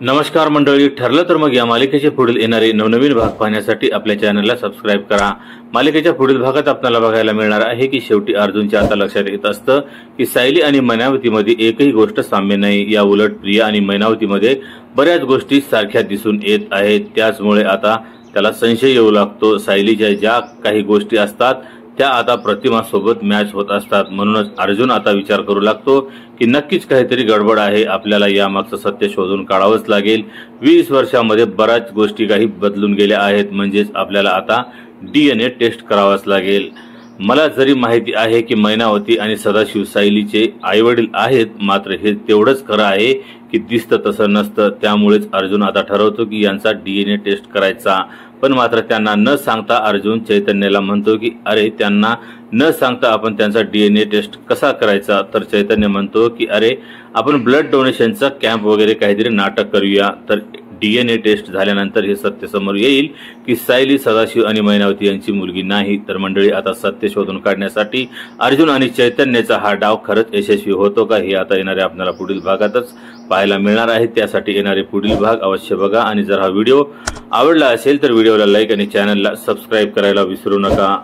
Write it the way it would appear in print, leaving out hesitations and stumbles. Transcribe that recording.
नमस्कार मंडळी, ठरलं तर मग या मालिकेचे पुढील येणारे नवनवीन भाग पाहण्यासाठी आपल्या चॅनलला सबस्क्राइब करा। मालिकेच्या पुढील भागात आपल्याला बघायला मिळणार आहे की शेवटी अर्जुनच्या आता लक्षात येत असतं की सायली आणि मैनावतीमध्ये एकही गोष्ट साम्य नाही। या उलट प्रिया आणि मैनावतीमध्ये बऱ्याच गोष्टी सारख्या दिसून येत आहेत। त्याचमुळे आता त्याला संशय येऊ लागतो। सायलीच्या ज्या काही गोष्टी असतात त्या आता प्रतिमा सोबत मॅच होत असतात। म्हणूनच अर्जुन आता विचार करू लागतो की नक्कीच काहीतरी गडबड आहे, आपल्याला यामागचं सत्य शोधून काढावंच लागेल। 20 वर्षांमध्ये बऱ्याच गोष्टी काही बदलून गेल्या आहेत, म्हणजेच आपल्याला आता DNA टेस्ट करावाच लागेल। मला जरी माहिती आहे की मैनावती आणि सदाशिव सायलीचे आईवडील आहेत, मात्र हे तेवढंच खरं आहे की दिसतं तसं नसतं। त्यामुळेच अर्जुन आता ठरवतो की यांचा DNA टेस्ट करायचा। पण मात्र त्यांना न सांगता अर्जुन चैतन्यला म्हणतो की अरे त्यांना न सांगता आपण त्यांचा DNA टेस्ट कसा करायचा। तर चैतन्य म्हणतो की अरे आपण ब्लड डोनेशनचा कॅम्प वगैरे काहीतरी नाटक करूया, तर DNA टेस्ट झाल्यानंतर हे सत्य समोर येईल की सायली सदाशिव आणि मैनावती यांची मुलगी नाही। तर मंडळी, आता सत्य शोधून काढण्यासाठी अर्जुन आणि चैतन्याचा हा डाव खरंच यशस्वी होतो का, हे आता येणारे आपल्याला पुढील भागातच पाहायला मिळणार आहे। त्यासाठी येणारे पुढील भाग अवश्य बघा आणि जर हा व्हिडिओ आवडला असेल तर व्हिडिओला लाईक आणि चॅनलला सबस्क्राइब करायला विसरू नका।